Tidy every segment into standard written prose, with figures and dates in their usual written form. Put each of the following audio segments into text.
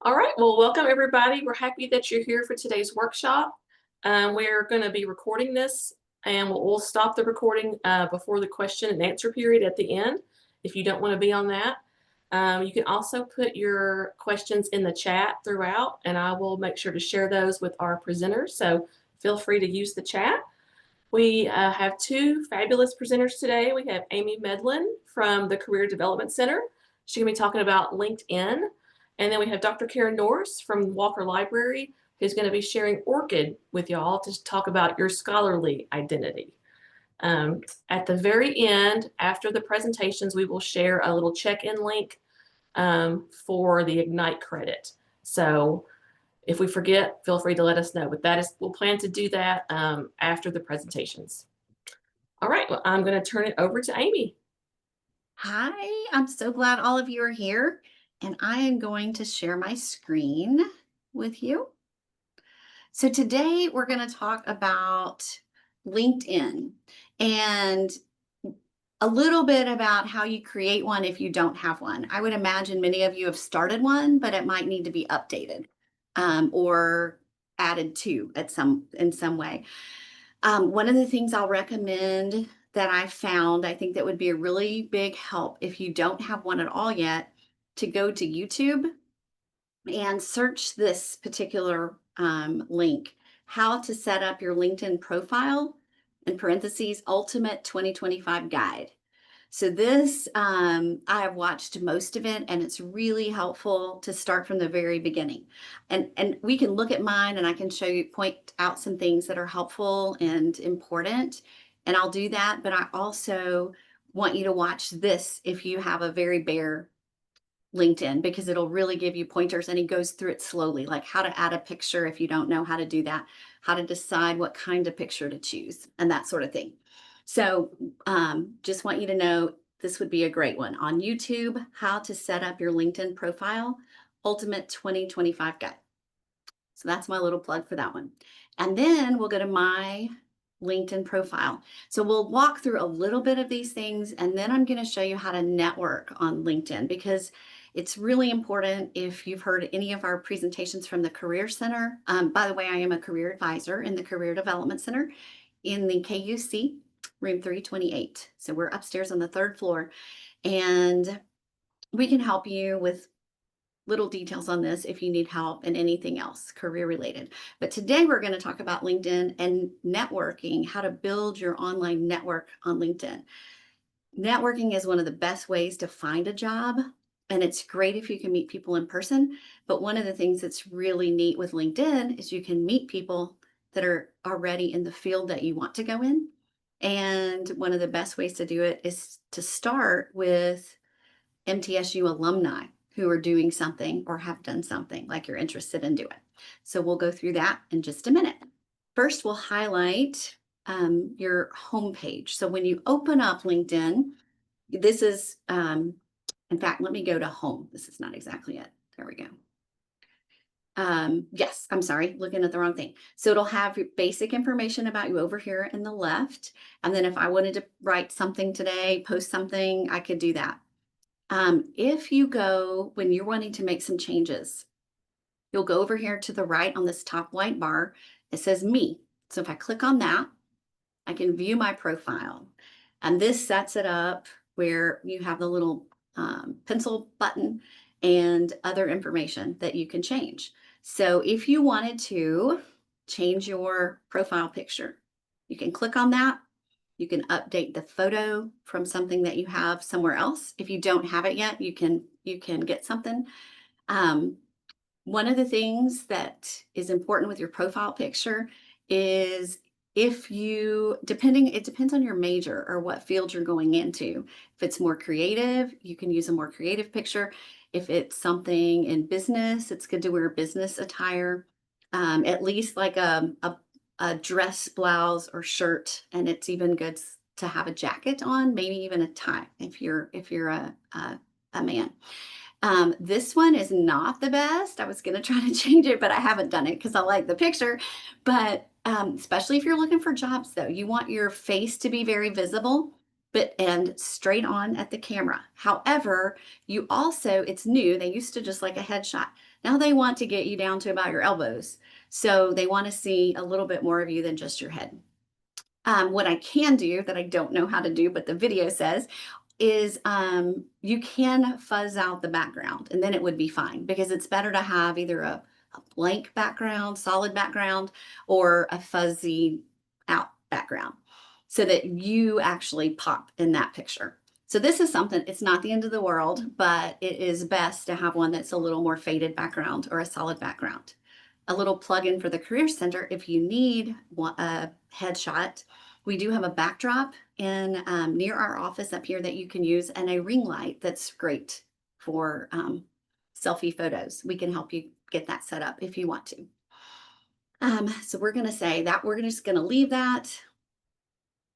All right, well, welcome everybody. We're happy that you're here for today's workshop. We're going to be recording this and we'll stop the recording before the question and answer period at the end if you don't want to be on that. You can also put your questions in the chat throughout and I will make sure to share those with our presenters. So feel free to use the chat. We have two fabulous presenters today. We have Amy Medlin from the Career Development Center. She's going to be talking about LinkedIn. And then we have Dr. Karen Norris from Walker Library, who's going to be sharing ORCID with y'all to talk about your scholarly identity. At the very end, after the presentations, we will share a little check-in link for the Ignite credit. So if we forget, feel free to let us know. But we'll plan to do that after the presentations. All right, well, I'm going to turn it over to Amy. Hi, I'm so glad all of you are here, and I am going to share my screen with you. So today we're going to talk about LinkedIn and a little bit about how you create one if you don't have one. I would imagine many of you have started one, but it might need to be updated or added to in some way. One of the things I'll recommend that I found, I think that would be a really big help if you don't have one at all yet, to go to YouTube and search this particular link, how to set up your LinkedIn profile, in parentheses, Ultimate 2025 Guide. So this, I have watched most of it, and it's really helpful to start from the very beginning. And we can look at mine, and I can point out some things that are helpful and important, and I'll do that. But I also want you to watch this if you have a very bare LinkedIn, because it'll really give you pointers, and he goes through it slowly, like how to add a picture if you don't know how to do that, how to decide what kind of picture to choose, and that sort of thing. So just want you to know this would be a great one on YouTube, how to set up your LinkedIn profile, Ultimate 2025 Guide. So that's my little plug for that one. And then we'll go to my LinkedIn profile. So we'll walk through a little bit of these things, and then I'm going to show you how to network on LinkedIn, because it's really important. If you've heard any of our presentations from the Career Center, by the way, I am a career advisor in the Career Development Center in the KUC, room 328. So we're upstairs on the third floor, and we can help you with little details on this if you need help and anything else career related. But today we're going to talk about LinkedIn and networking, how to build your online network on LinkedIn. Networking is one of the best ways to find a job, and it's great if you can meet people in person. But one of the things that's really neat with LinkedIn is you can meet people that are already in the field that you want to go in. And one of the best ways to do it is to start with MTSU alumni who are doing something or have done something like you're interested in doing. So we'll go through that in just a minute. First, we'll highlight your homepage. So when you open up LinkedIn, this is, in fact, let me go to home. This is not exactly it. There we go. Yes, I'm sorry, looking at the wrong thing. So it'll have your basic information about you over here in the left. And then if I wanted to write something today, post something, I could do that. If you go, when you're wanting to make some changes, you'll go over here to the right on this top white bar. It says me. So if I click on that, I can view my profile. And this sets it up where you have the little pencil button and other information that you can change. So if you wanted to change your profile picture, you can click on that. You can update the photo from something that you have somewhere else. If you don't have it yet, you can get something. One of the things that is important with your profile picture is, if you, it depends on your major or what field you're going into. If it's more creative, you can use a more creative picture. If it's something in business, it's good to wear business attire, at least like a dress blouse or shirt, and it's even good to have a jacket on, maybe even a tie if you're a man. This one is not the best. I was going to try to change it, but I haven't done it because I like the picture. But especially if you're looking for jobs, though, you want your face to be very visible. and straight on at the camera. However, you also, it's new. They used to just like a headshot. Now they want to get you down to about your elbows. So they want to see a little bit more of you than just your head. What I can do that I don't know how to do, but the video says, is you can fuzz out the background and then it would be fine, because it's better to have either a blank background, solid background, or a fuzzy out background so that you actually pop in that picture. So this is something, it's not the end of the world, but it is best to have one that's a little more faded background or a solid background. A little plug-in for the Career Center, if you need a headshot, we do have a backdrop in near our office up here that you can use, and a ring light that's great for selfie photos. We can help you get that set up if you want to. So we're going to say that we're just going to leave that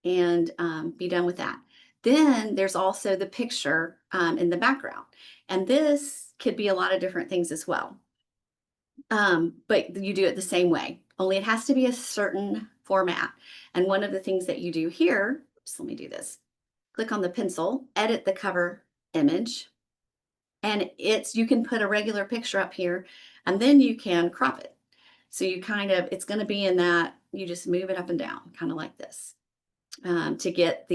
and be done with that. Then there's also the picture in the background, and this could be a lot of different things as well. But you do it the same way, only it has to be a certain format. And one of the things that you do here, just let me do this. Click on the pencil, edit the cover image, and you can put a regular picture up here, and then you can crop it. So you it's going to be in that, you just move it up and down, kind of like this, to get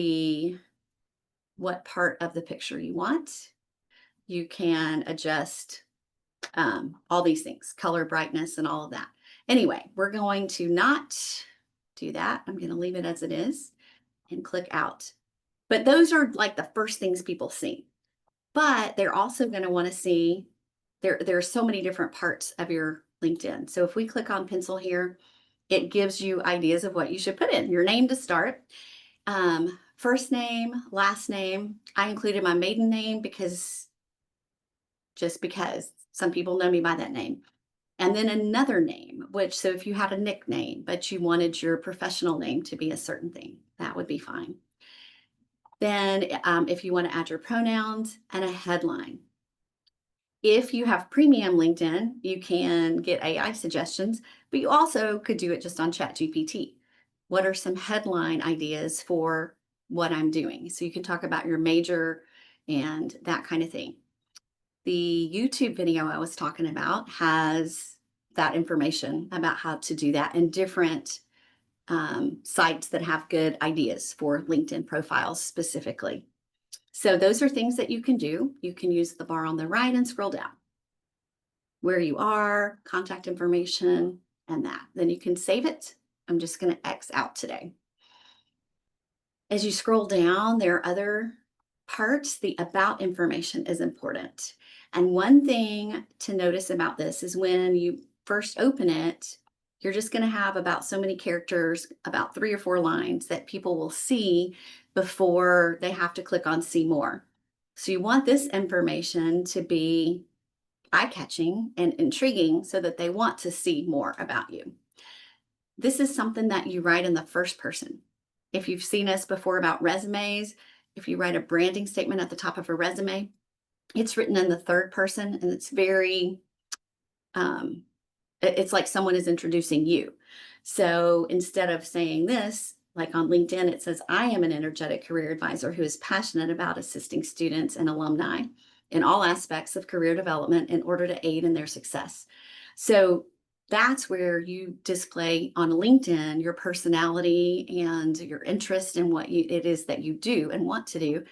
what part of the picture you want. You can adjust all these things, color, brightness, and all of that. Anyway, we're going to not do that. I'm going to leave it as it is and click out. But those are like the first things people see. But they're also going to want to see, there are so many different parts of your LinkedIn. So if we click on pencil here, it gives you ideas of what you should put in. Your name to start, first name, last name. I included my maiden name because some people know me by that name. And then another name, so if you had a nickname, but you wanted your professional name to be a certain thing, that would be fine. Then if you want to add your pronouns and a headline. If you have premium LinkedIn, you can get AI suggestions, but you also could do it just on ChatGPT. What are some headline ideas for what I'm doing? So you can talk about your major and that kind of thing. The YouTube video I was talking about has that information about how to do that, and different sites that have good ideas for LinkedIn profiles specifically. So those are things that you can do. You can use the bar on the right and scroll down. Where you are, contact information, and that. Then you can save it. I'm just going to X out today. As you scroll down, there are other parts. The about information is important. And one thing to notice about this is when you first open it, you're just going to have about so many characters, about 3 or 4 lines that people will see before they have to click on see more. So you want this information to be eye-catching and intriguing so that they want to see more about you. This is something that you write in the first person. If you've seen us before about resumes, if you write a branding statement at the top of a resume, it's written in the third person, and it's very, it's like someone is introducing you. So instead of saying this, like on LinkedIn, it says, I am an energetic career advisor who is passionate about assisting students and alumni in all aspects of career development in order to aid in their success. So that's where you display on LinkedIn your personality and your interest in what it is that you do and want to do.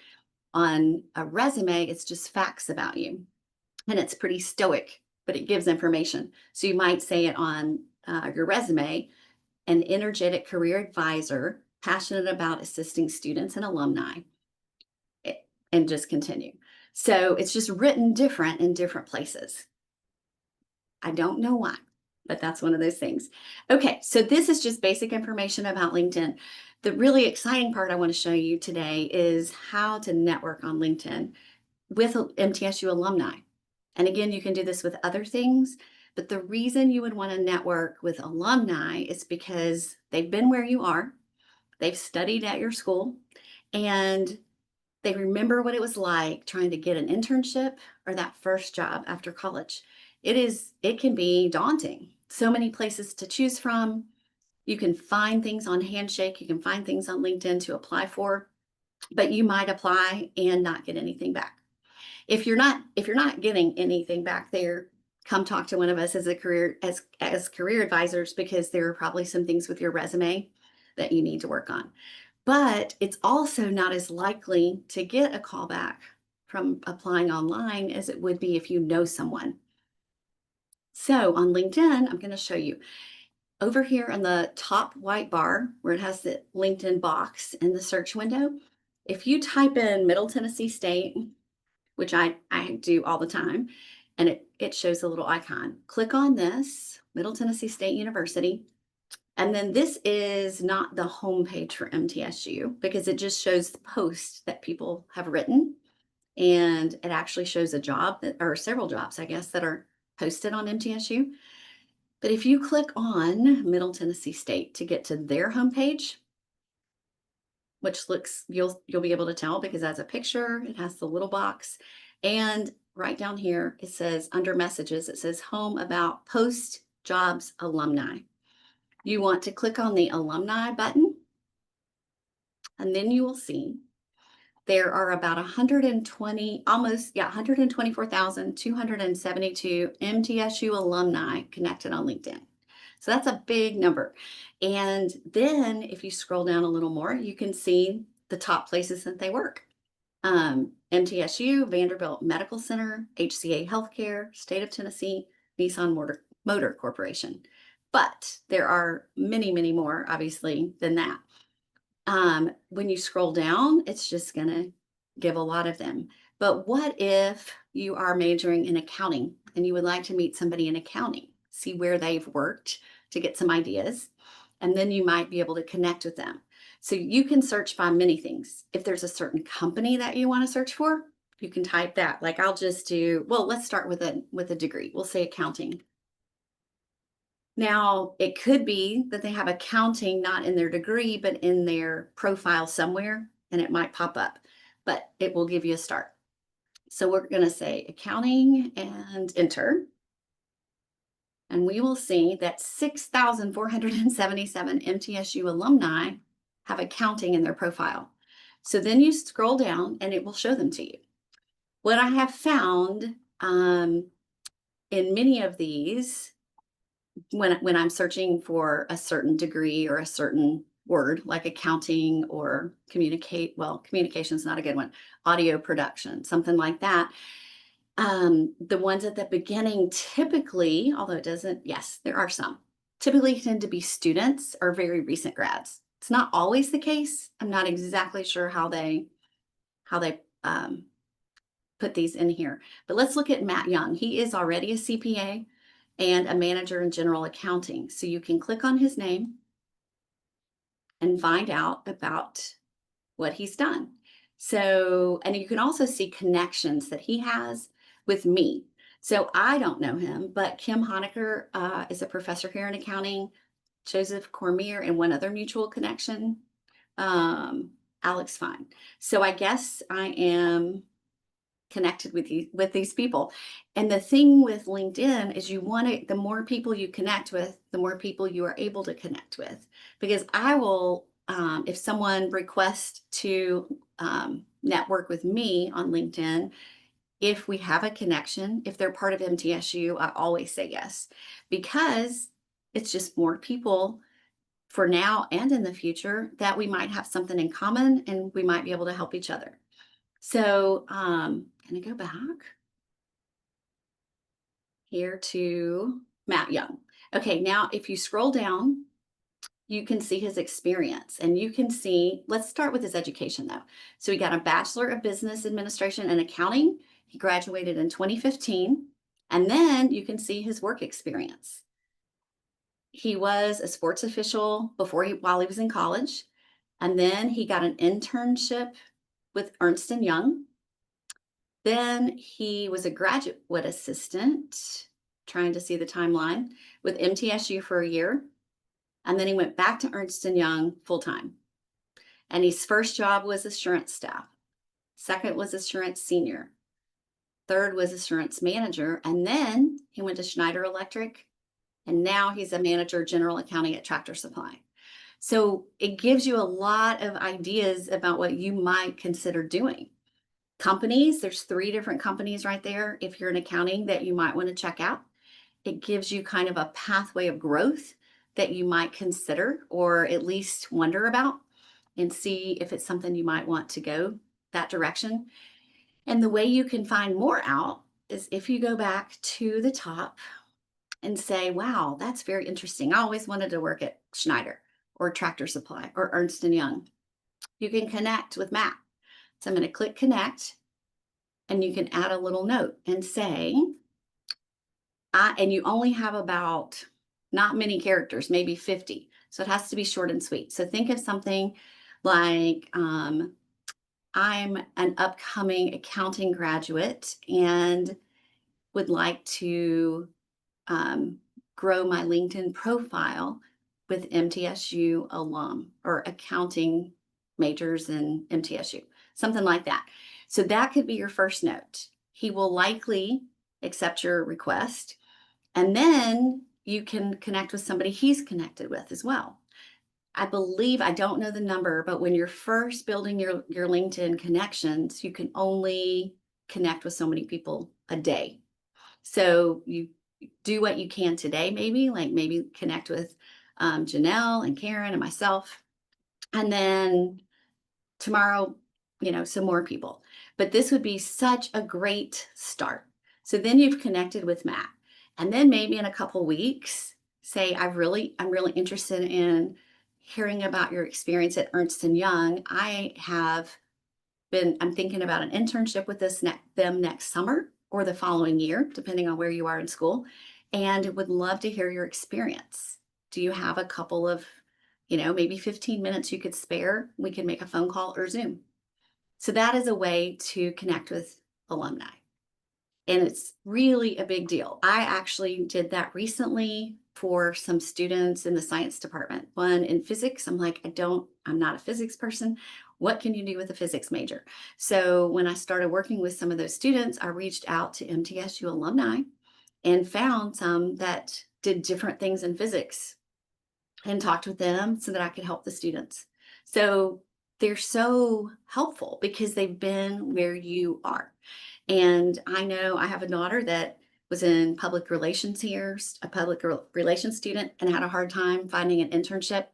On a resume, it's just facts about you. And it's pretty stoic, but it gives information. So you might say it on your resume, an energetic career advisor, passionate about assisting students and alumni, and just continue. So it's just written different in different places. I don't know why, but that's one of those things. Okay, so this is just basic information about LinkedIn. The really exciting part I want to show you today is how to network on LinkedIn with MTSU alumni. And again, you can do this with other things, but the reason you would want to network with alumni is because they've been where you are, they've studied at your school, and they remember what it was like trying to get an internship or that first job after college. It can be daunting. So many places to choose from. You can find things on Handshake. You can find things on LinkedIn to apply for. but you might apply and not get anything back. If you're not getting anything back there, come talk to one of us as a career advisors, because there are probably some things with your resume that you need to work on. But it's also not as likely to get a call back from applying online as it would be if you know someone. So on LinkedIn, I'm going to show you over here in the top white bar where it has the LinkedIn box in the search window. If you type in Middle Tennessee State, which I do all the time, and it shows a little icon. Click on this, Middle Tennessee State University. And then this is not the homepage for MTSU, because it just shows the posts that people have written. And it actually shows a job that, or several jobs, I guess, that are posted on MTSU. But if you click on Middle Tennessee State to get to their homepage, which looks, you'll be able to tell because it has a picture, it has the little box, and right down here it says under messages, it says home about post jobs alumni. You want to click on the alumni button, and then you will see there are about 120, almost, 124,272 MTSU alumni connected on LinkedIn. So that's a big number. And then if you scroll down a little more, you can see the top places that they work. MTSU, Vanderbilt Medical Center, HCA Healthcare, State of Tennessee, Nissan Motor Corporation. But there are many, many more, obviously, than that. When you scroll down, it's just going to give a lot of them. But what if you are majoring in accounting and you would like to meet somebody in accounting, see where they've worked to get some ideas, and then you might be able to connect with them. So you can search by many things. If there's a certain company that you want to search for, you can type that. Like I'll just do, well, let's start with a degree. We'll say accounting. Now, it could be that they have accounting not in their degree, but in their profile somewhere, and it might pop up, but it will give you a start. So we're going to say accounting and enter. And we will see that 6,477 MTSU alumni have accounting in their profile. So then you scroll down and it will show them to you. What I have found in many of these, when I'm searching for a certain degree or a certain word like accounting or communication is not a good one, audio production, something like that. The ones at the beginning typically, although it doesn't, yes, there are some, typically tend to be students or very recent grads. It's not always the case. I'm not exactly sure how they put these in here. But let's look at Matt Young. He is already a CPA and a manager in general accounting. So you can click on his name and find out about what he's done. So, and you can also see connections that he has with me. So I don't know him, but Kim Honecker is a professor here in accounting, Joseph Cormier, and one other mutual connection, Alex Fine. So I guess I am connected with these people. And the thing with LinkedIn is you want to, the more people you connect with, the more people you are able to connect with. Because I will, if someone requests to network with me on LinkedIn, if we have a connection, if they're part of MTSU, I always say yes, because it's just more people for now and in the future that we might have something in common and we might be able to help each other. So, can I go back here to Matt Young? Okay, now if you scroll down, you can see his experience and you can see, let's start with his education though. So he got a Bachelor of Business Administration and Accounting. He graduated in 2015. And then you can see his work experience. He was a sports official while he was in college. And then he got an internship with Ernst & Young. Then he was a graduate assistant, trying to see the timeline, with MTSU for a year. And then he went back to Ernst & Young full-time. And his first job was assurance staff. Second was assurance senior. Third was assurance manager. And then he went to Schneider Electric. And now he's a manager general accounting at Tractor Supply. So it gives you a lot of ideas about what you might consider doing. Companies, there's 3 different companies right there if you're in accounting that you might want to check out. It gives you kind of a pathway of growth that you might consider or at least wonder about and see if it's something you might want to go that direction. And the way you can find more out is if you go back to the top and say, wow, that's very interesting. I always wanted to work at Schneider or Tractor Supply or Ernst& and Young. You can connect with Matt. So I'm going to click connect and you can add a little note and say, and you only have about not many characters, maybe 50. So it has to be short and sweet. So think of something like, I'm an upcoming accounting graduate and would like to grow my LinkedIn profile with MTSU alum or accounting majors in MTSU, something like that. So that could be your first note. He will likely accept your request. And then you can connect with somebody he's connected with as well. I believe, I don't know the number, but when you're first building your LinkedIn connections, you can only connect with so many people a day. So you do what you can today, maybe connect with Janelle and Karen and myself. And then tomorrow, some more people. But this would be such a great start. So then you've connected with Matt. And then maybe in a couple weeks, say, I'm really interested in hearing about your experience at Ernst& and Young. I'm thinking about an internship with them next summer or the following year, depending on where you are in school, and would love to hear your experience. Do you have a couple of, maybe 15 minutes you could spare? We can make a phone call or Zoom. So that is a way to connect with alumni. And it's really a big deal. I actually did that recently for some students in the science department. One in physics, I'm like, I'm not a physics person. What can you do with a physics major? So when I started working with some of those students, I reached out to MTSU alumni and found some that did different things in physics and talked with them so that I could help the students. So they're so helpful because they've been where you are. And I know I have a daughter that was in public relations here, a public relations student, and had a hard time finding an internship,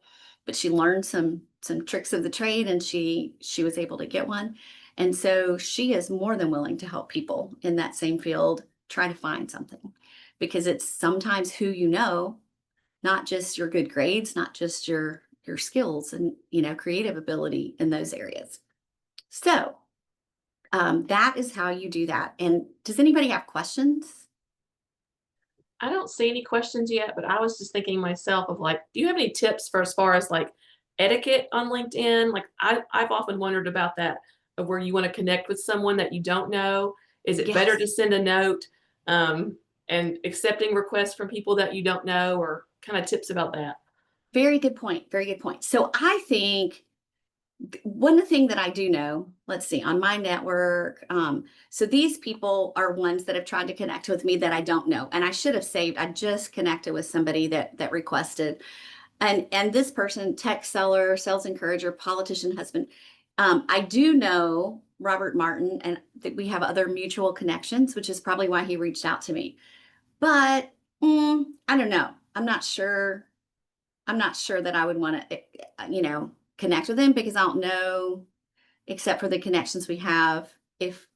but she learned some tricks of the trade and she was able to get one. And so she is more than willing to help people in that same field try to find something because it's sometimes who you know, not just your good grades, not just your skills and creative ability in those areas. So that is how you do that. And does anybody have questions? I don't see any questions yet, but I was just thinking myself of like, do you have any tips for as far as like etiquette on LinkedIn? Like I've often wondered about that of where you want to connect with someone that you don't know. Is it better Yes. to send a note and accepting requests from people that you don't know or kind of tips about that? Very good point. Very good point. So I think one thing that I do know, let's see, on my network, so these people are ones that have tried to connect with me that I don't know. And I should have saved, I just connected with somebody that requested. And this person, tech seller, sales encourager, politician, husband. I do know Robert Martin, and that we have other mutual connections, which is probably why he reached out to me. But I don't know. I'm not sure. I'm not sure that I would want to, connect with him because I don't know, except for the connections we have, if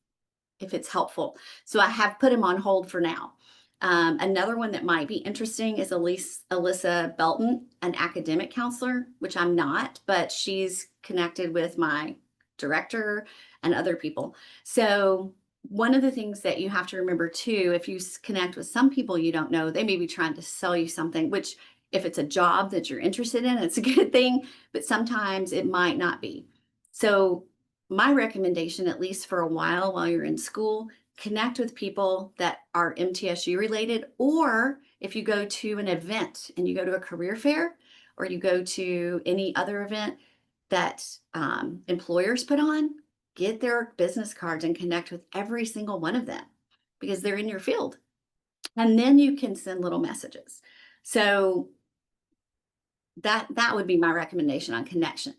it's helpful. So I have put him on hold for now. Another one that might be interesting is Alyssa Belton, an academic counselor, which I'm not, but she's connected with my director and other people. So one of the things that you have to remember too, if you connect with some people you don't know, they may be trying to sell you something, which if it's a job that you're interested in, it's a good thing, but sometimes it might not be. So my recommendation, at least for a while you're in school, connect with people that are MTSU related, or if you go to an event and you go to a career fair or you go to any other event that employers put on, get their business cards and connect with every single one of them because they're in your field. And then you can send little messages. So that would be my recommendation on connection.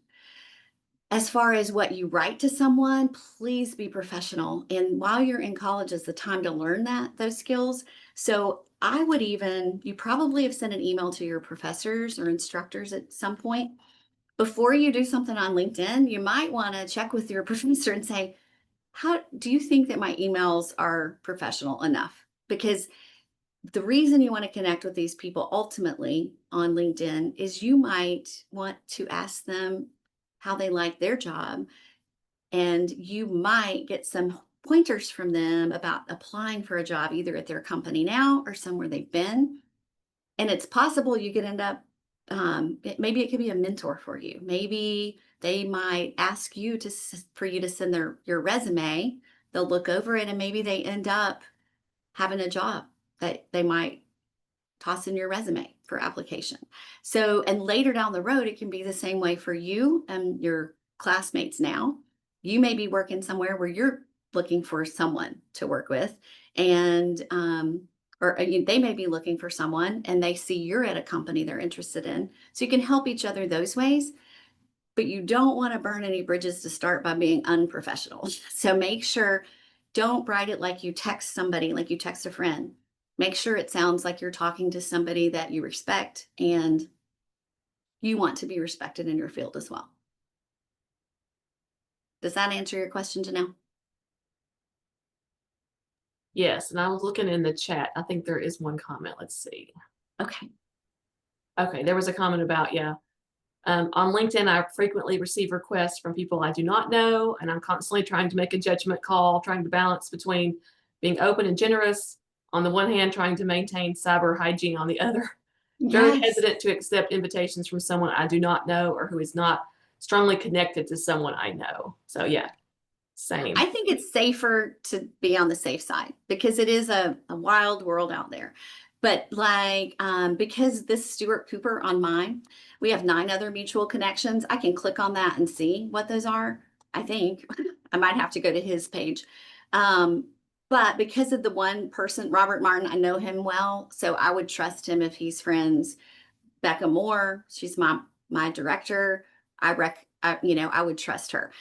As far as what you write to someone, please be professional. And while you're in college is the time to learn those skills. So I would even, you probably have sent an email to your professors or instructors at some point. Before you do something on LinkedIn, you might want to check with your professor and say, how do you think that my emails are professional enough? Because the reason you want to connect with these people ultimately on LinkedIn is you might want to ask them how they like their job, and you might get some pointers from them about applying for a job either at their company now or somewhere they've been. And it's possible you could end up, maybe it could be a mentor for you. Maybe they might ask you for you to send your resume. They'll look over it and maybe they end up having a job that they might toss in your resume for application. So, and later down the road, it can be the same way for you and your classmates now. You may be working somewhere where you're looking for someone to work with, and they may be looking for someone and they see you're at a company they're interested in. So you can help each other those ways, but you don't want to burn any bridges to start by being unprofessional. So make sure, don't write it like you text somebody, like you text a friend. Make sure it sounds like you're talking to somebody that you respect and you want to be respected in your field as well. Does that answer your question, Janelle? Yes, and I was looking in the chat. I think there is one comment. Let's see. Okay. Okay, there was a comment about, yeah. On LinkedIn, I frequently receive requests from people I do not know, and I'm constantly trying to make a judgment call, trying to balance between being open and generous on the one hand, trying to maintain cyber hygiene on the other. Very Yes. hesitant to accept invitations from someone I do not know or who is not strongly connected to someone I know. So yeah, same. I think it's safer to be on the safe side because it is a wild world out there. But like, because this Stuart Cooper on mine, we have 9 other mutual connections. I can click on that and see what those are. I think I might have to go to his page. But because of the one person, Robert Martin, I know him well, so I would trust him if he's friends. Becca Moore, she's my director. I would trust her.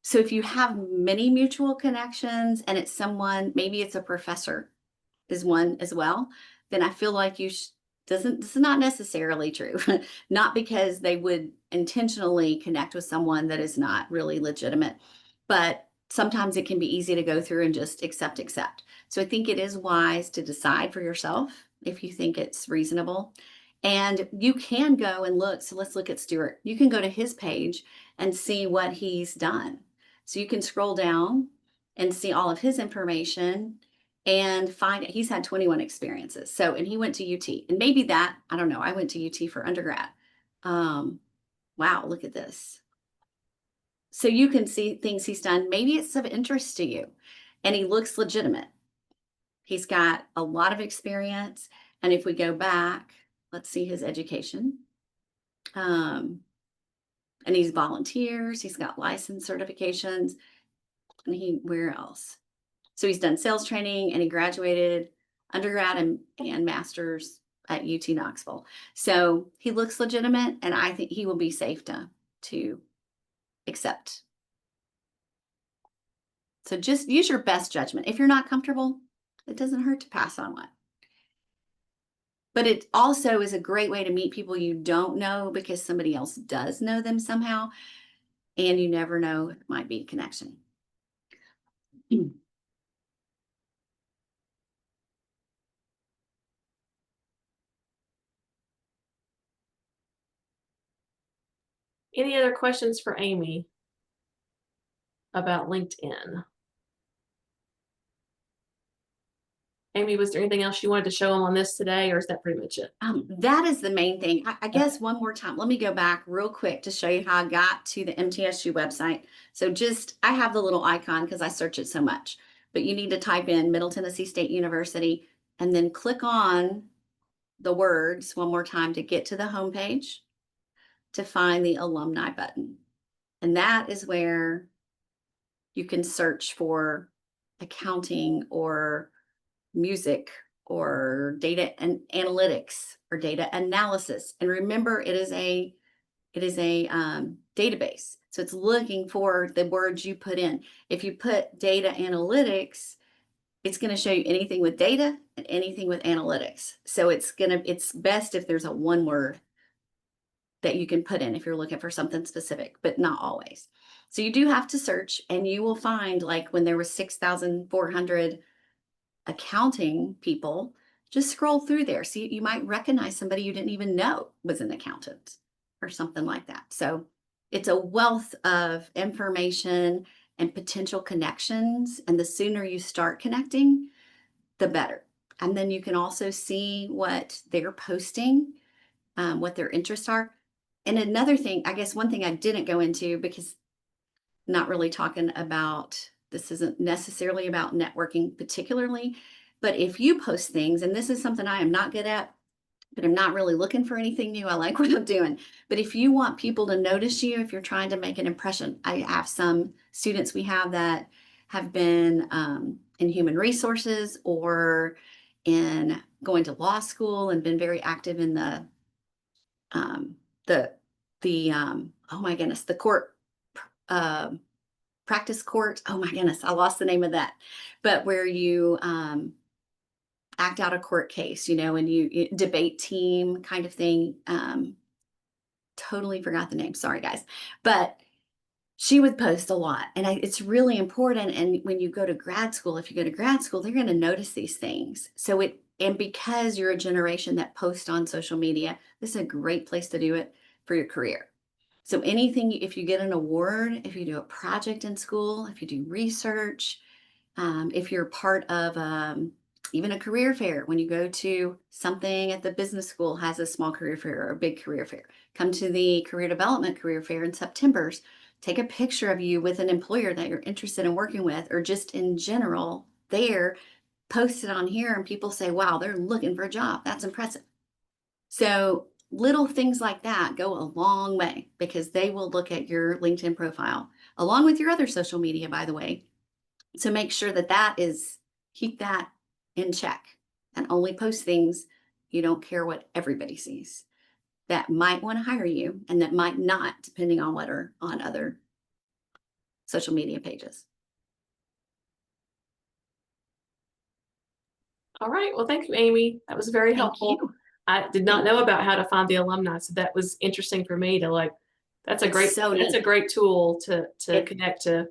So if you have many mutual connections and it's someone, maybe it's a professor is one as well, then I feel like this is not necessarily true. Not because they would intentionally connect with someone that is not really legitimate, but sometimes it can be easy to go through and just accept. So I think it is wise to decide for yourself if you think it's reasonable. And you can go and look. So let's look at Stuart. You can go to his page and see what he's done. So you can scroll down and see all of his information and find he's had 21 experiences. So, and he went to UT, and maybe that, I don't know, I went to UT for undergrad. Wow, look at this. So you can see things he's done. Maybe it's of interest to you and he looks legitimate. He's got a lot of experience. And if we go back, let's see his education. And he's volunteers, he's got license certifications, and where else? So he's done sales training and he graduated undergrad and master's at UT Knoxville. So he looks legitimate and I think he will be safe to accept. So just use your best judgment. If you're not comfortable, it doesn't hurt to pass on one. But it also is a great way to meet people you don't know because somebody else does know them somehow. And you never know, it might be a connection. Any other questions for Amy about LinkedIn? Amy, was there anything else you wanted to show them on this today, or is that pretty much it? That is the main thing. I guess one more time, let me go back real quick to show you how I got to the MTSU website. So I have the little icon because I search it so much, but you need to type in Middle Tennessee State University and then click on the words one more time to get to the homepage to find the alumni button. And that is where you can search for accounting or music or data and analytics or data analysis. And remember, it is a database. So it's looking for the words you put in. If you put data analytics, it's going to show you anything with data and anything with analytics. So it's best if there's a one word that you can put in if you're looking for something specific, but not always. So you do have to search, and you will find, like when there was 6,400 accounting people, just scroll through there. See, you might recognize somebody you didn't even know was an accountant or something like that. So it's a wealth of information and potential connections. And the sooner you start connecting, the better. And then you can also see what they're posting, what their interests are. And another thing, I guess one thing I didn't go into, because not really talking about, this isn't necessarily about networking particularly, but if you post things, and this is something I am not good at, but I'm not really looking for anything new. I like what I'm doing. But if you want people to notice you, if you're trying to make an impression, I have some students we have that have been in human resources or in going to law school and been very active in um, the oh my goodness, the court um practice court. Oh my goodness, I lost the name of that. But where you act out a court case, and you debate team kind of thing. Totally forgot the name. Sorry, guys. But she would post a lot, and it's really important. And when you go to grad school, if you go to grad school, they're going to notice these things. And because you're a generation that posts on social media, this is a great place to do it for your career. So anything, if you get an award, if you do a project in school, if you do research, if you're part of even a career fair, when you go to something at the business school has a small career fair or a big career fair, come to the career development career fair in September's, take a picture of you with an employer that you're interested in working with, or just in general there, post it on here, and people say, wow, they're looking for a job. That's impressive. So little things like that go a long way, because they will look at your LinkedIn profile along with your other social media, by the way. So make sure keep that in check, and only post things you don't care what everybody sees, that might want to hire you and that might not, depending on what are on other social media pages. All right. Well, thank you, Amy. That was very Thank helpful. you. I did not know about how to find the alumni, so that was interesting for me to that's a It's so that's a neat. great tool to It connect to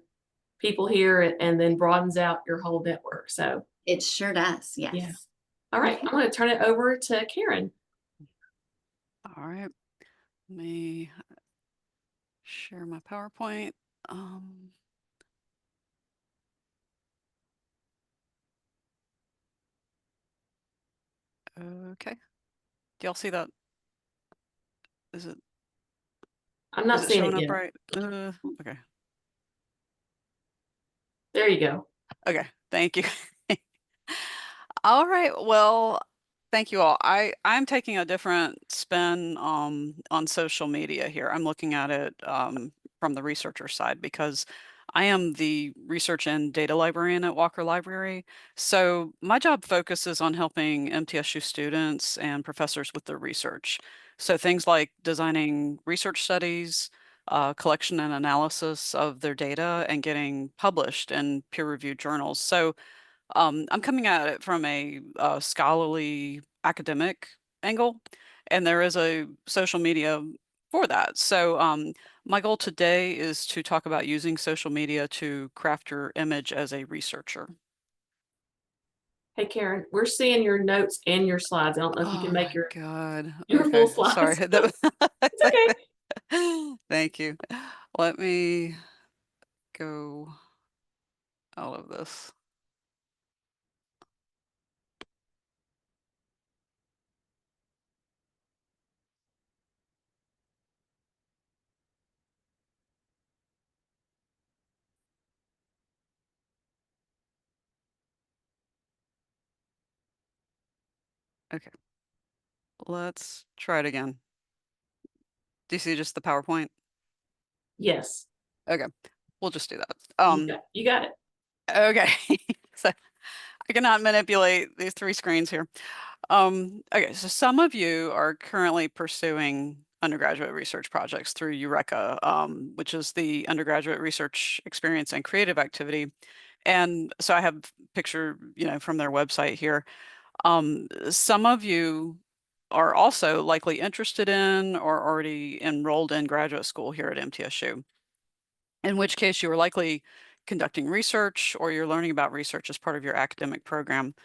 people here, and then broadens out your whole network. So it sure does. yeah. Yes. All right. Okay. I'm going to turn it over to Karen. All right, let me share my PowerPoint. Okay. Do y'all see that? Is it I'm not seeing showing it up yet. right? Okay. There you go. Okay, thank you. All right, well, thank you all. I'm taking a different spin on social media here. I'm looking at it from the researcher side, because I am the research and data librarian at Walker Library. So my job focuses on helping MTSU students and professors with their research. So things like designing research studies, collection and analysis of their data, and getting published in peer-reviewed journals. So I'm coming at it from a scholarly academic angle, and there is a social media for that. So my goal today is to talk about using social media to craft your image as a researcher. Hey, Karen, we're seeing your notes and your slides. I don't know if you can Oh make my your God. full Okay, sorry. slides. It's okay. Thank you. Let me go out of this. Okay, let's try it again. Do you see just the PowerPoint? Yes. Okay, we'll just do that. You got it. Okay. So I cannot manipulate these three screens here. Okay, so some of you are currently pursuing undergraduate research projects through Eureka, which is the undergraduate research experience and creative activity. And so I have a picture, from their website here. Some of you are also likely interested in or already enrolled in graduate school here at MTSU, in which case you are likely conducting research or you're learning about research as part of your academic program.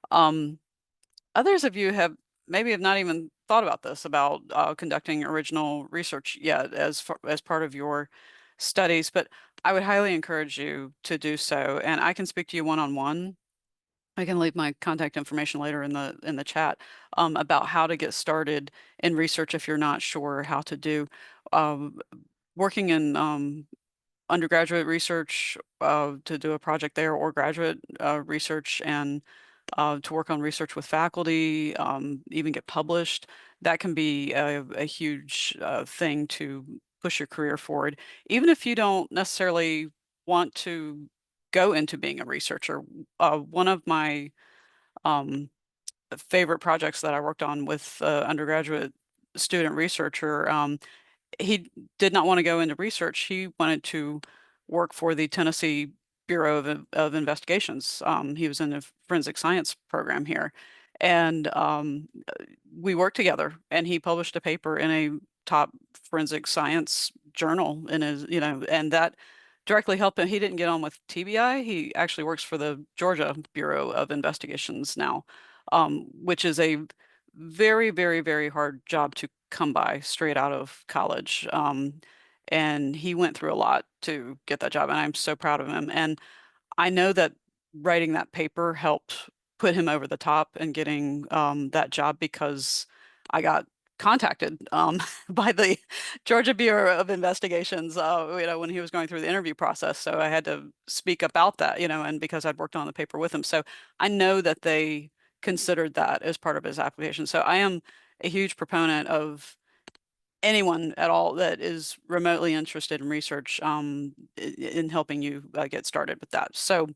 Others of you have not even thought about this, about conducting original research yet as part of your studies, but I would highly encourage you to do so. And I can speak to you one-on-one. I can leave my contact information later in the chat about how to get started in research if you're not sure how to do. Working in undergraduate research to do a project there, or graduate research and to work on research with faculty, even get published. That can be a huge thing to push your career forward. Even if you don't necessarily want to go into being a researcher. One of my favorite projects that I worked on with undergraduate student researcher, he did not want to go into research. He wanted to work for the Tennessee Bureau of Investigations. He was in the forensic science program here. And we worked together, and he published a paper in a top forensic science journal in his, and that directly helped him. He didn't get on with TBI. He actually works for the Georgia Bureau of Investigations now, which is a very, very, very hard job to come by straight out of college. And he went through a lot to get that job, and I'm so proud of him. And I know that writing that paper helped put him over the top and getting that job, because I got contacted by the Georgia Bureau of Investigations, when he was going through the interview process. So I had to speak about that, and because I'd worked on the paper with him. So I know that they considered that as part of his application. So I am a huge proponent of anyone at all that is remotely interested in research in helping you get started with that. So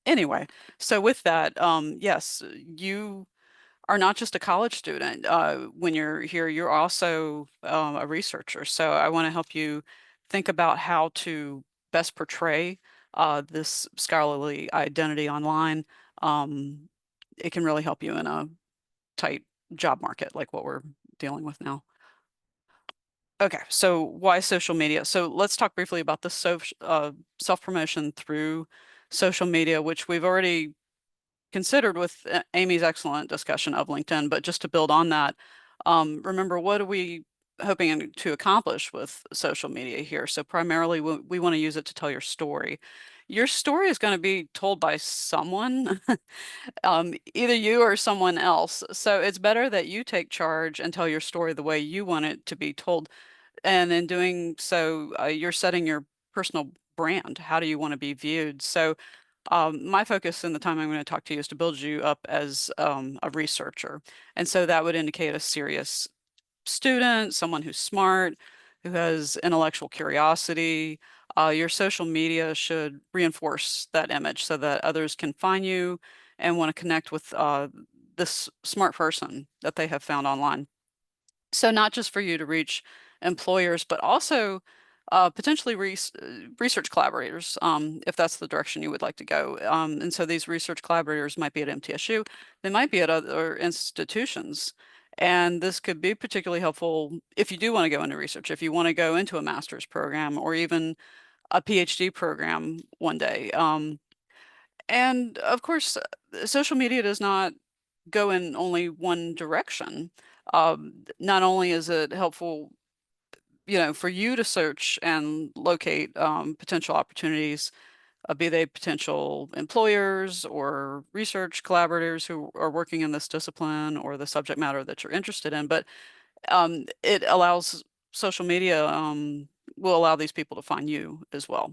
anyway, so with that, yes, you are not just a college student. When you're here, you're also a researcher. So I want to help you think about how to best portray this scholarly identity online. It can really help you in a tight job market like what we're dealing with now. Okay, so why social media? So let's talk briefly about the self-promotion through social media, which we've already considered with Amy's excellent discussion of LinkedIn. But just to build on that, remember, what are we hoping to accomplish with social media here? So primarily, we want to use it to tell your story. Your story is going to be told by someone, either you or someone else. So it's better that you take charge and tell your story the way you want it to be told. And in doing so, you're setting your personal brand. How do you want to be viewed? So my focus in the time I'm going to talk to you is to build you up as a researcher. And so that would indicate a serious student, someone who's smart, who has intellectual curiosity. Your social media should reinforce that image so that others can find you and want to connect with this smart person that they have found online. So not just for you to reach employers, but also potentially research collaborators, if that's the direction you would like to go. And so these research collaborators might be at MTSU, they might be at other institutions. And this could be particularly helpful if you do want to go into research, if you want to go into a master's program or even a PhD program one day. And of course, social media does not go in only one direction. Not only is it helpful, for you to search and locate potential opportunities, be they potential employers or research collaborators who are working in this discipline or the subject matter that you're interested in, but it allows social media will allow these people to find you as well.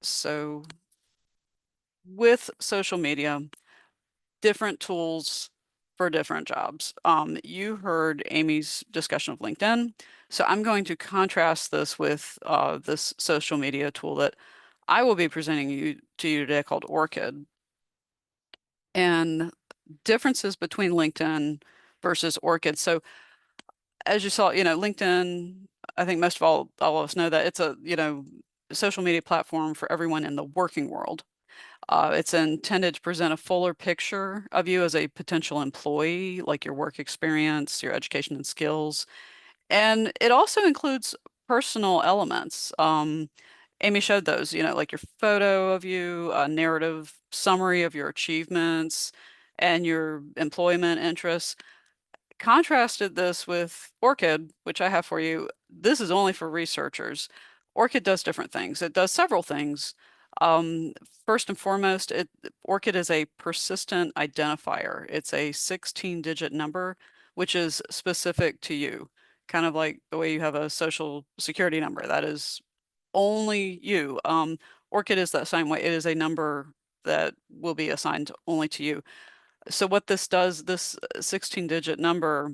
So with social media, different tools for different jobs. You heard Amy's discussion of LinkedIn. So I'm going to contrast this with this social media tool that I will be presenting to you today called ORCID. And differences between LinkedIn versus ORCID. So as you saw, LinkedIn, I think most of all of us know that it's a, social media platform for everyone in the working world. It's intended to present a fuller picture of you as a potential employee, like your work experience, your education and skills. And it also includes personal elements. Amy showed those, like your photo of you, a narrative summary of your achievements and your employment interests. Contrasted this with ORCID, which I have for you. This is only for researchers. ORCID does different things. It does several things. Um, First and foremost, ORCID is a persistent identifier. It's a 16-digit number, which is specific to you, kind of like the way you have a social security number. That is only you. ORCID is that same way. It is a number that will be assigned only to you. So what this does, this 16-digit number,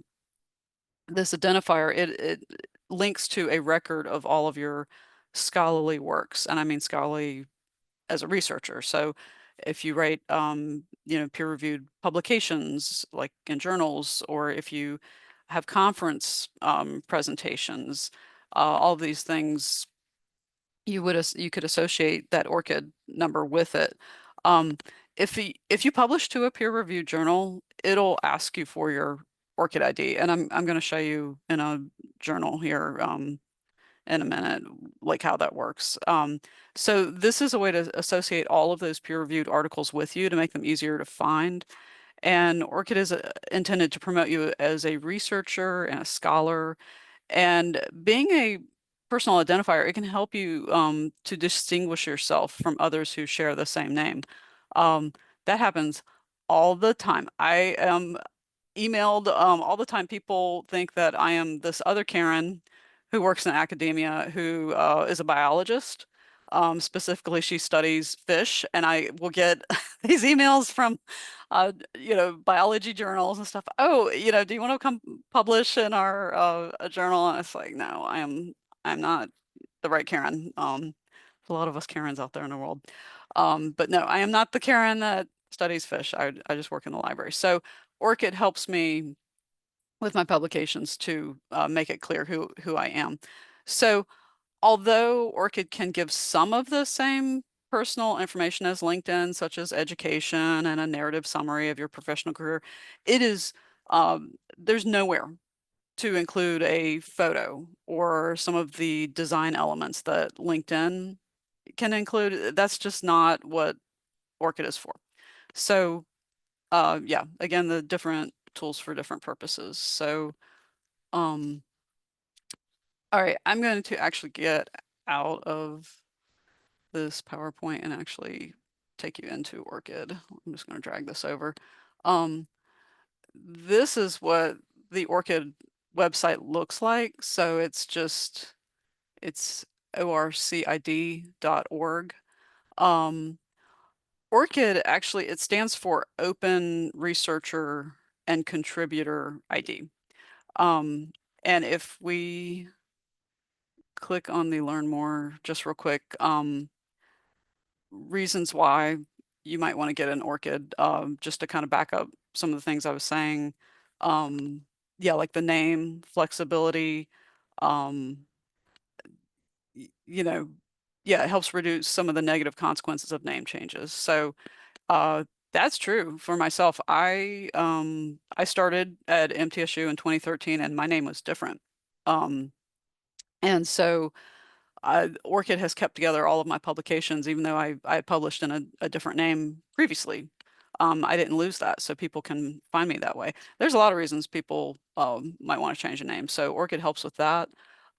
this identifier, it links to a record of all of your scholarly works. And I mean scholarly as a researcher. So if you write, peer-reviewed publications like in journals, or if you have conference presentations, all these things, you could associate that ORCID number with it. If you publish to a peer-reviewed journal, it'll ask you for your ORCID ID, and I'm going to show you in a journal here in a minute, like how that works. So this is a way to associate all of those peer-reviewed articles with you to make them easier to find. And ORCID is intended to promote you as a researcher and a scholar. And being a personal identifier, it can help you to distinguish yourself from others who share the same name. That happens all the time. I am emailed all the time. People think that I am this other Karen who works in academia who is a biologist. Specifically, she studies fish, and I will get these emails from, biology journals and stuff. Oh, do you want to come publish in our journal? And it's like, no, I'm not the right Karen. A lot of us Karens out there in the world. But no, I am not the Karen that studies fish. I just work in the library. So ORCID helps me with my publications to make it clear who I am. So although ORCID can give some of the same personal information as LinkedIn, such as education and a narrative summary of your professional career, it is there's nowhere to include a photo or some of the design elements that LinkedIn can include. That's just not what ORCID is for. So yeah, again, the different tools for different purposes. So all right, I'm going to actually get out of this PowerPoint and actually take you into ORCID. I'm just going to drag this over. This is what the ORCID website looks like. So it's orcid.org. ORCID actually, it stands for Open Researcher and Contributor ID. And if we click on the Learn More just real quick, reasons why you might want to get an ORCID, just to kind of back up some of the things I was saying. Yeah, like the name, flexibility, yeah, it helps reduce some of the negative consequences of name changes. So that's true for myself. I started at MTSU in 2013 and my name was different. And so ORCID has kept together all of my publications, even though I published in a different name previously. I didn't lose that, so people can find me that way. There's a lot of reasons people might want to change a name. So ORCID helps with that.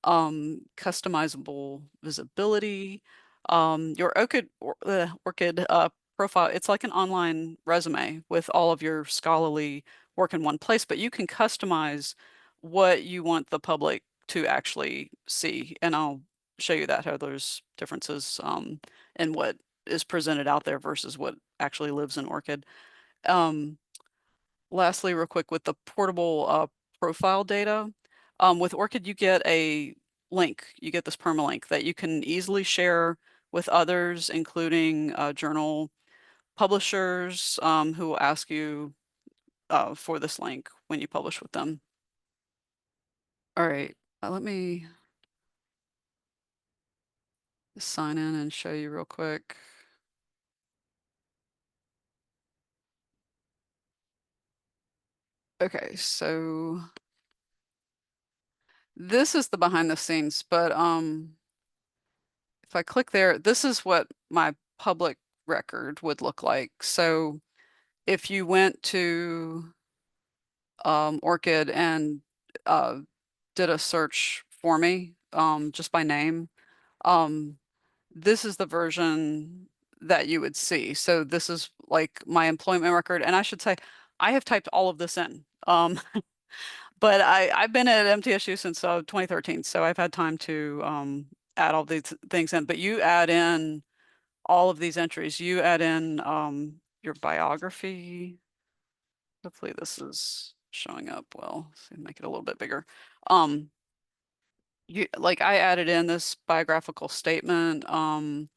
Customizable visibility. Your ORCID profile, it's like an online resume with all of your scholarly work in one place, but you can customize what you want the public to actually see. And I'll show you that, how there's differences in what is presented out there versus what actually lives in ORCID. Lastly, real quick, with the portable profile data, with ORCID, you get a link, you get this permalink that you can easily share with others, including journal publishers who will ask you for this link when you publish with them. All right, let me sign in and show you real quick. Okay, so this is the behind the scenes, but if I click there, this is what my public record would look like. So if you went to ORCID and did a search for me just by name, this is the version that you would see. So this is like my employment record, and I should say I have typed all of this in. But I've been at MTSU since 2013, so I've had time to add all these things in. But you add in all of these entries. You add in your biography. Hopefully this is showing up well. So make it a little bit bigger. I added in this biographical statement, all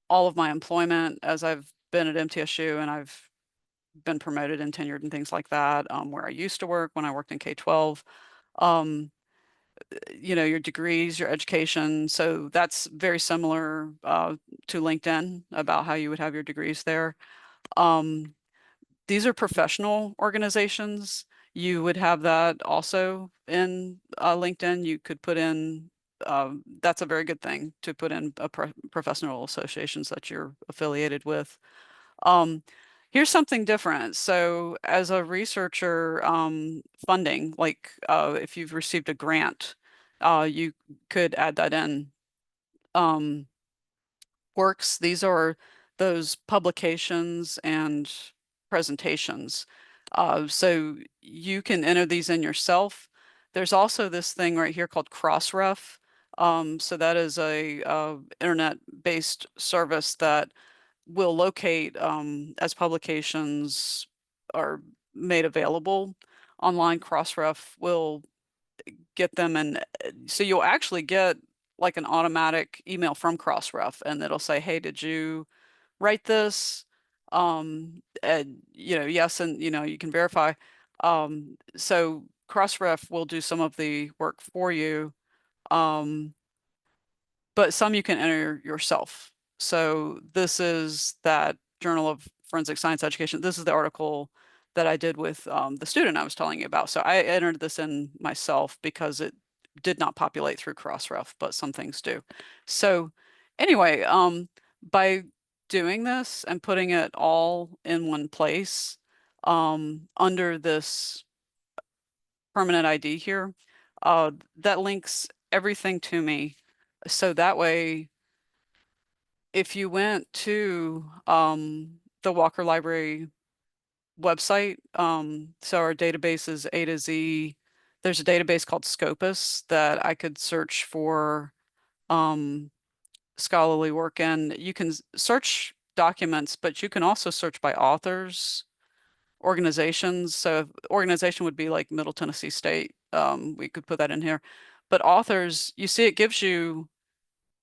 of my employment as I've been at MTSU, and I've been promoted and tenured and things like that, where I used to work when I worked in K-12. Your degrees, your education. So that's very similar to LinkedIn about how you would have your degrees there. These are professional organizations. You would have that also in LinkedIn. You could put in, that's a very good thing to put in professional associations that you're affiliated with. Here's something different. So as a researcher, funding, like if you've received a grant, you could add that in. Works, these are those publications and presentations. So you can enter these in yourself. There's also this thing right here called Crossref. So that is a internet-based service that will locate as publications are made available online. Crossref will get them, and so you'll actually get like an automatic email from Crossref, and it'll say, "Hey, did you write this?" And yes, and you can verify. So Crossref will do some of the work for you. But some you can enter yourself. So this is that Journal of Forensic Science Education. This is the article that I did with the student I was telling you about. So I entered this in myself because it did not populate through Crossref, but some things do. So anyway, by doing this and putting it all in one place under this permanent ID here, that links everything to me. So that way, if you went to the Walker Library website, so our database is A to Z. There's a database called Scopus that I could search for scholarly work in. You can search documents, but you can also search by authors, organizations. So organization would be like Middle Tennessee State. We could put that in here. But authors, you see, it gives you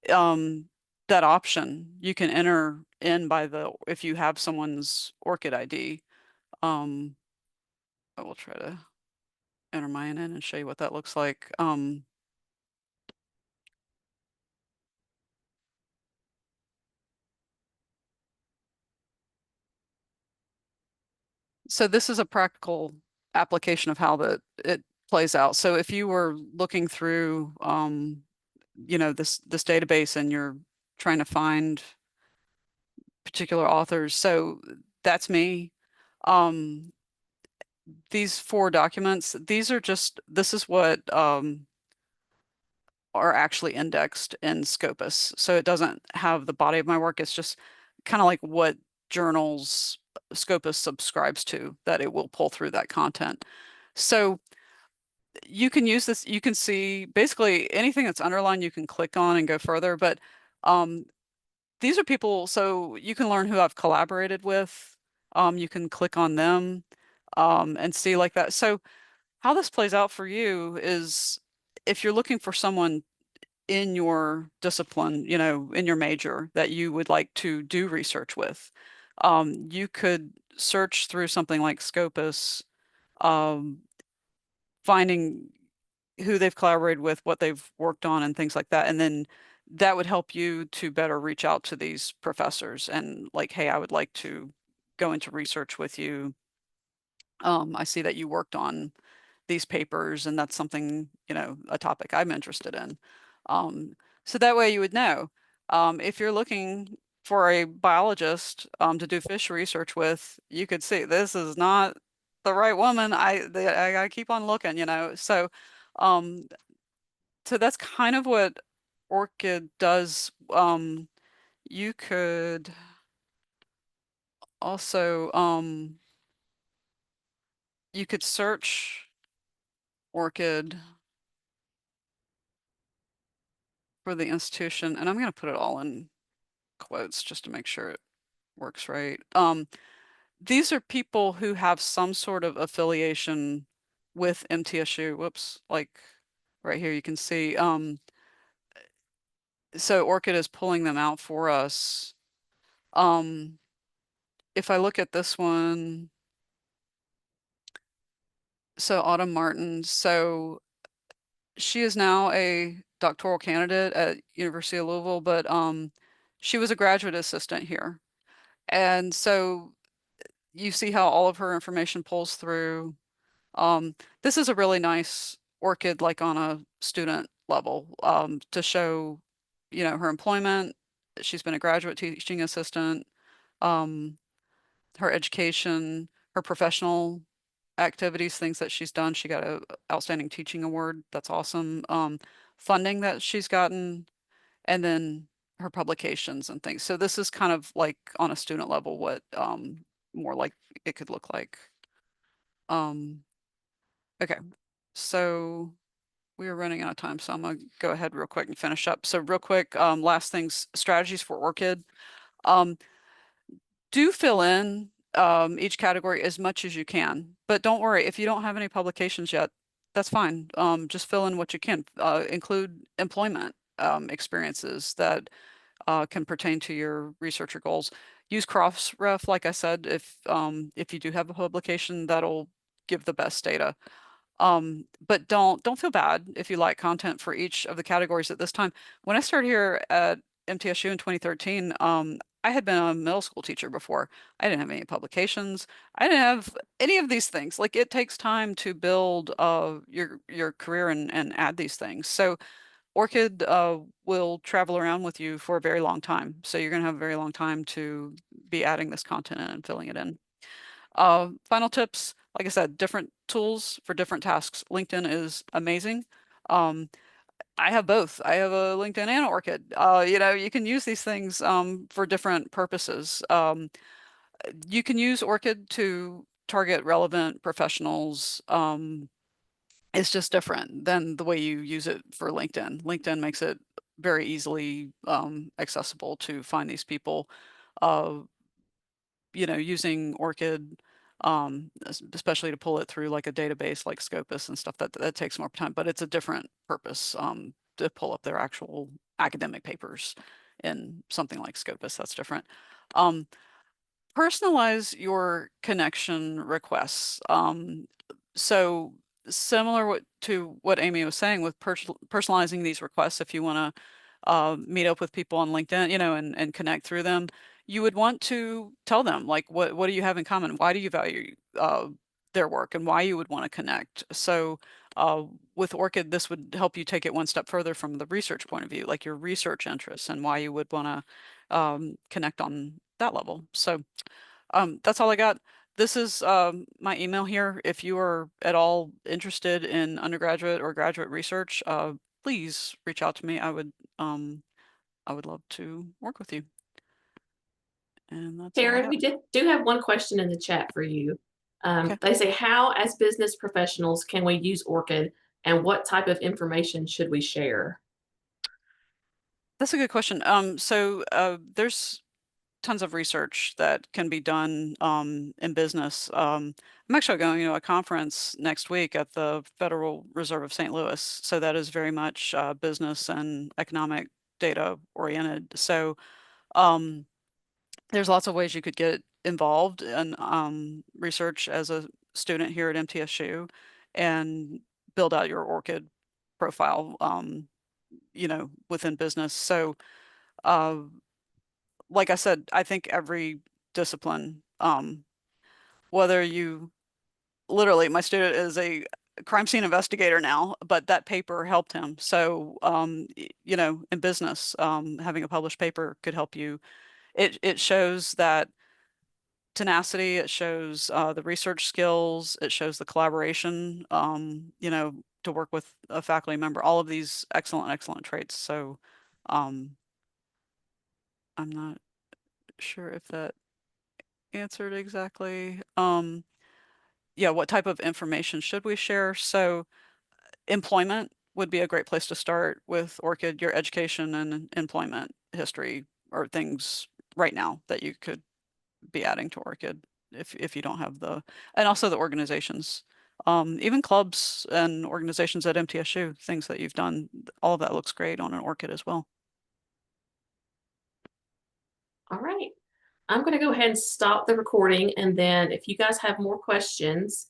that option. You can enter in by if you have someone's ORCID ID. I will try to enter mine in and show you what that looks like. So this is a practical application of how it plays out. So if you were looking through, this database and you're trying to find particular authors, so that's me. These 4 documents, this is what are actually indexed in Scopus. So it doesn't have the body of my work. It's just kind of like what journals Scopus subscribes to, that it will pull through that content. So you can use this, you can see basically anything that's underlined, you can click on and go further, but these are people, so you can learn who I've collaborated with. You can click on them and see like that. So how this plays out for you is if you're looking for someone in your discipline, you know, in your major that you would like to do research with. You could search through something like Scopus, um, finding who they've collaborated with, what they've worked on, and things like that. And then that would help you to better reach out to these professors and like, hey, I would like to go into research with you. I see that you worked on these papers, and that's something, you know, a topic I'm interested in. Um, so that way you would know. If you're looking for a biologist to do fish research with, you could see this is not the right woman. I keep on looking, you know. Um, so that's kind of what ORCID does. You could also you could search ORCID for the institution, and I'm going to put it all in quotes just to make sure it works right. These are people who have some sort of affiliation with MTSU. Whoops, like right here you can see. So ORCID is pulling them out for us. If I look at this one, so Autumn Martin, so she is now a doctoral candidate at University of Louisville, but she was a graduate assistant here. And so you see how all of her information pulls through. This is a really nice ORCID, like on a student level, to show, you know, her employment. She's been a graduate teaching assistant, um, her education, her professional activities, things that she's done. She got a outstanding teaching award. That's awesome. Funding that she's gotten, and then her publications and things. So this is kind of like on a student level what more like it could look like. Okay, so we are running out of time, so I'm gonna go ahead real quick and finish up. So real quick, last things, strategies for ORCID. Do fill in each category as much as you can, but don't worry if you don't have any publications yet. That's fine. Just fill in what you can. Include employment experiences that can pertain to your researcher goals. Use Crossref, like I said, if you do have a publication, that'll give the best data. But don't feel bad if you like content for each of the categories at this time. When I started here at MTSU in 2013, I had been a middle school teacher before. I didn't have any publications. I didn't have any of these things. Like it takes time to build your career and add these things. So ORCID will travel around with you for a very long time. So you're going to have a very long time to be adding this content in and filling it in. Final tips, like I said, different tools for different tasks. LinkedIn is amazing. I have both. I have a LinkedIn and ORCID. You know, you can use these things for different purposes. You can use ORCID to target relevant professionals. It's just different than the way you use it for LinkedIn. LinkedIn makes it very easily accessible to find these people. You know, using ORCID, especially to pull it through like a database like Scopus and stuff, that takes more time, but it's a different purpose to pull up their actual academic papers in something like Scopus. That's different. Personalize your connection requests. So similar to what Amy was saying with personalizing these requests, if you want to meet up with people on LinkedIn, you know, and connect through them, you would want to tell them like what do you have in common? Why do you value their work and why you would want to connect? So with ORCID, this would help you take it one step further from the research point of view, like your research interests and why you would want to connect on that level. So that's all I got. This is my email here. If you are at all interested in undergraduate or graduate research, please reach out to me. I would love to work with you. And that's all I Karen, have. we do have one question in the chat for you. Okay. They say, how as business professionals can we use ORCID and what type of information should we share? That's a good question. So there's tons of research that can be done in business. I'm actually going to a conference next week at the Federal Reserve of St. Louis. So that is very much business and economic data oriented. So um, there's lots of ways you could get involved in research as a student here at MTSU and build out your ORCID profile, within business. So, uh, like I said, I think every discipline, whether you literally, my student is a crime scene investigator now, but that paper helped him. So, in business, having a published paper could help you. It shows that tenacity, it shows the research skills, it shows the collaboration, to work with a faculty member, all of these excellent traits. So, I'm not sure if that answered exactly. Yeah, what type of information should we share? So employment would be a great place to start with ORCID. Your education and employment history are things right now that you could be adding to ORCID if you don't have and also the organizations. Even clubs and organizations at MTSU, things that you've done, all of that looks great on an ORCID as well. All right. I'm going to go ahead and stop the recording. And then if you guys have more questions,